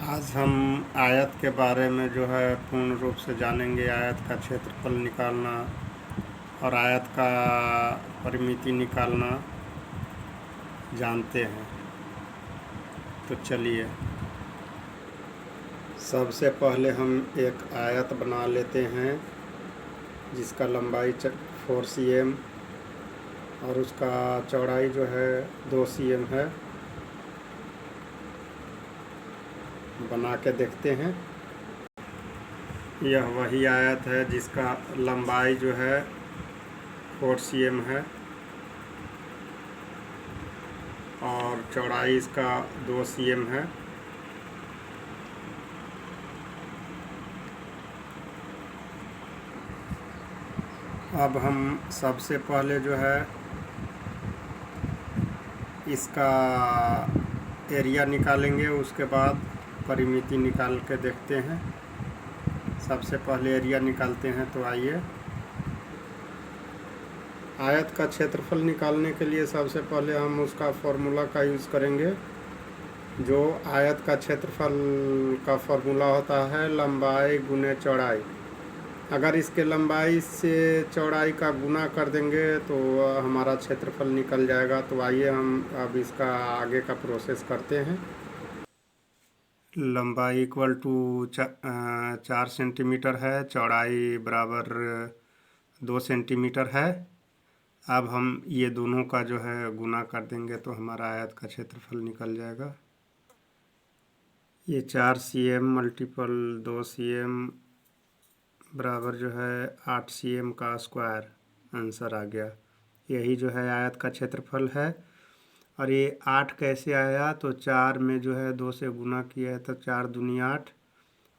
आज हम आयत के बारे में जो है पूर्ण रूप से जानेंगे। आयत का क्षेत्रफल निकालना और आयत का परिमिति निकालना जानते हैं। तो चलिए, सबसे पहले हम एक आयत बना लेते हैं जिसका लंबाई 4 cm और उसका चौड़ाई जो है 2 cm है। बना के देखते हैं। यह वही आयत है जिसका लंबाई जो है 4 cm है और चौड़ाई इसका 2 cm है। अब हम सबसे पहले जो है इसका एरिया निकालेंगे, उसके बाद परिमिति निकाल के देखते हैं। सबसे पहले एरिया निकालते हैं। तो आइए, आयत का क्षेत्रफल निकालने के लिए सबसे पहले हम उसका फॉर्मूला का यूज़ करेंगे। जो आयत का क्षेत्रफल का फॉर्मूला होता है लंबाई गुने चौड़ाई। अगर इसके लंबाई से चौड़ाई का गुना कर देंगे तो हमारा क्षेत्रफल निकल जाएगा। तो आइए हम अब इसका आगे का प्रोसेस करते हैं। लंबाई इक्वल टू 4 सेंटीमीटर है, चौड़ाई बराबर 2 सेंटीमीटर है। अब हम ये दोनों का जो है गुना कर देंगे तो हमारा आयत का क्षेत्रफल निकल जाएगा। ये 4 cm मल्टीपल 2 cm बराबर जो है 8 cm का स्क्वायर आंसर आ गया। यही जो है आयत का क्षेत्रफल है। और ये 8 कैसे आया? तो 4 में जो है 2 से गुना किया है तो 4 दूनी 8।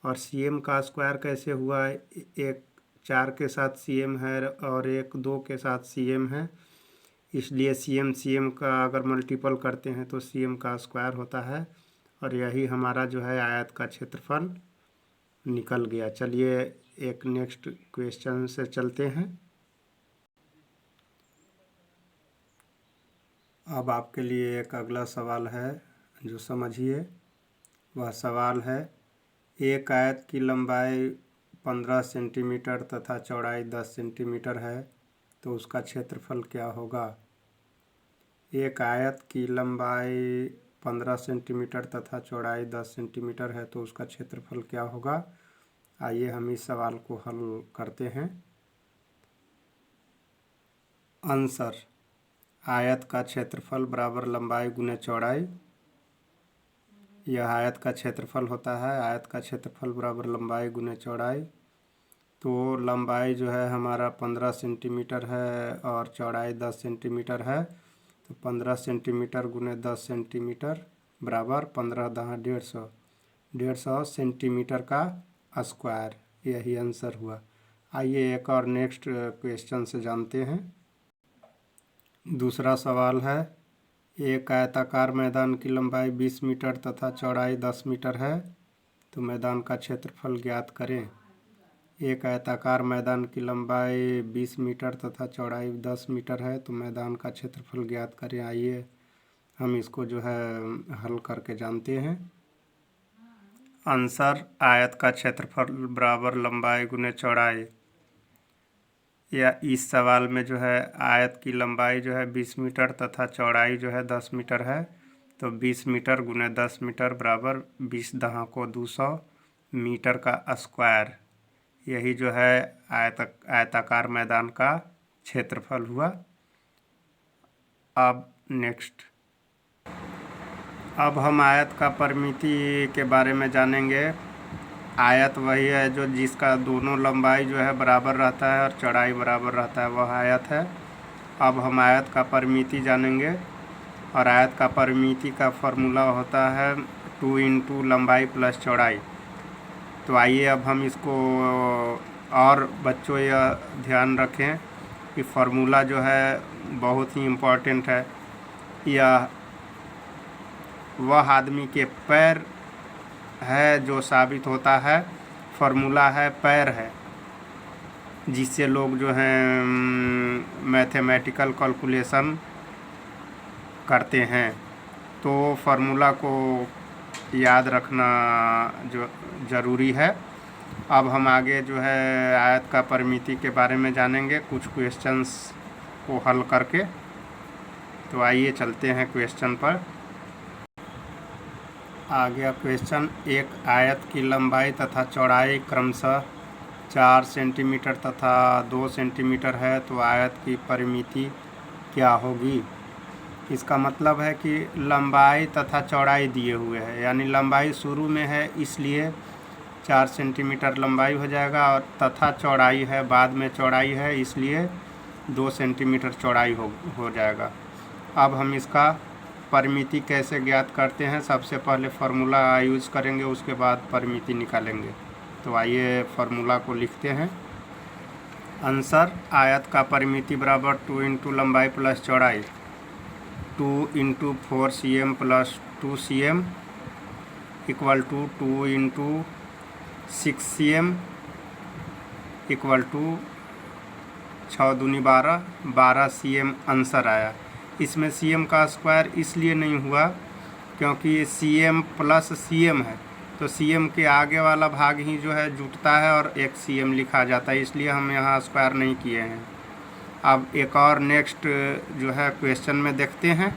और cm का स्क्वायर कैसे हुआ? एक 4 के साथ cm है और एक 2 के साथ cm है, इसलिए cm का अगर मल्टीपल करते हैं तो cm का स्क्वायर होता है। और यही हमारा जो है आयत का क्षेत्रफल निकल गया। चलिए एक नेक्स्ट क्वेश्चन से चलते हैं। अब आपके लिए एक अगला सवाल है जो समझिए। वह सवाल है, एक आयत की लंबाई 15 सेंटीमीटर तथा चौड़ाई 10 सेंटीमीटर है तो उसका क्षेत्रफल क्या होगा? एक आयत की लंबाई 15 सेंटीमीटर तथा चौड़ाई 10 सेंटीमीटर है तो उसका क्षेत्रफल क्या होगा? आइए हम इस सवाल को हल करते हैं। आंसर, आयत का क्षेत्रफल बराबर लंबाई गुने चौड़ाई। यह आयत का क्षेत्रफल होता है। आयत का क्षेत्रफल बराबर लंबाई गुने चौड़ाई। तो लंबाई जो है हमारा 15 सेंटीमीटर है और चौड़ाई 10 सेंटीमीटर है। तो 15 सेंटीमीटर गुने 10 सेंटीमीटर बराबर 15 दहा 150, 150 सेंटीमीटर का स्क्वायर। यही आंसर हुआ। आइए एक और नेक्स्ट क्वेश्चन से जानते हैं। दूसरा सवाल है, एक आयताकार मैदान की लंबाई 20 मीटर तथा चौड़ाई 10 मीटर है तो मैदान का क्षेत्रफल ज्ञात करें। एक आयताकार मैदान की लंबाई 20 मीटर तथा चौड़ाई 10 मीटर है तो मैदान का क्षेत्रफल ज्ञात करें। आइए हम इसको जो है हल करके जानते हैं। आंसर, आयत का क्षेत्रफल बराबर लंबाई गुने चौड़ाई। या इस सवाल में जो है आयत की लंबाई जो है 20 मीटर तथा चौड़ाई जो है 10 मीटर है। तो 20 मीटर गुने 10 मीटर बराबर 20 दहा को 200 मीटर का स्क्वायर। यही जो है आयताकार मैदान का क्षेत्रफल हुआ। अब नेक्स्ट, अब हम आयत का परिमिति के बारे में जानेंगे। आयत वही है जो जिसका दोनों लंबाई जो है बराबर रहता है और चौड़ाई बराबर रहता है, वह आयत है। अब हम आयत का परिमिति जानेंगे और आयत का परिमिति का फॉर्मूला होता है 2 इंटू लंबाई प्लस चौड़ाई। तो आइए अब हम इसको, और बच्चों यह ध्यान रखें कि फार्मूला जो है बहुत ही इम्पोर्टेंट है। यह वह आदमी के पैर है जो साबित होता है, फार्मूला है पैर है, जिससे लोग जो हैं मैथमेटिकल कैलकुलेशन करते हैं। तो फार्मूला को याद रखना जो ज़रूरी है। अब हम आगे जो है आयत का परिमिति के बारे में जानेंगे कुछ क्वेश्चंस को हल करके। तो आइए चलते हैं क्वेश्चन पर। आ गया क्वेश्चन। एक आयत की लंबाई तथा चौड़ाई क्रमशः 4 सेंटीमीटर तथा 2 सेंटीमीटर है, तो आयत की परिमिति क्या होगी। इसका मतलब है कि लंबाई तथा चौड़ाई दिए हुए है, यानी लंबाई शुरू में है इसलिए 4 सेंटीमीटर लंबाई हो जाएगा, और तथा चौड़ाई है बाद में चौड़ाई है इसलिए 2 सेंटीमीटर चौड़ाई हो जाएगा। अब हम इसका परिमिति कैसे ज्ञात करते हैं। सबसे पहले फार्मूला यूज़ करेंगे, उसके बाद परिमिति निकालेंगे। तो आइए फार्मूला को लिखते हैं। आंसर आयत का परिमिति बराबर 2 इंटू लंबाई प्लस चौड़ाई 2 into 4 cm plus 2 cm equal to 2 into 6 cm equal to 6 दूनी 12 cm आंसर आया। इसमें cm का स्क्वायर इसलिए नहीं हुआ क्योंकि ये cm प्लस cm है, तो cm के आगे वाला भाग ही जो है जुटता है और एक cm लिखा जाता है, इसलिए हम यहाँ स्क्वायर नहीं किए हैं। अब एक और नेक्स्ट जो है क्वेश्चन में देखते हैं।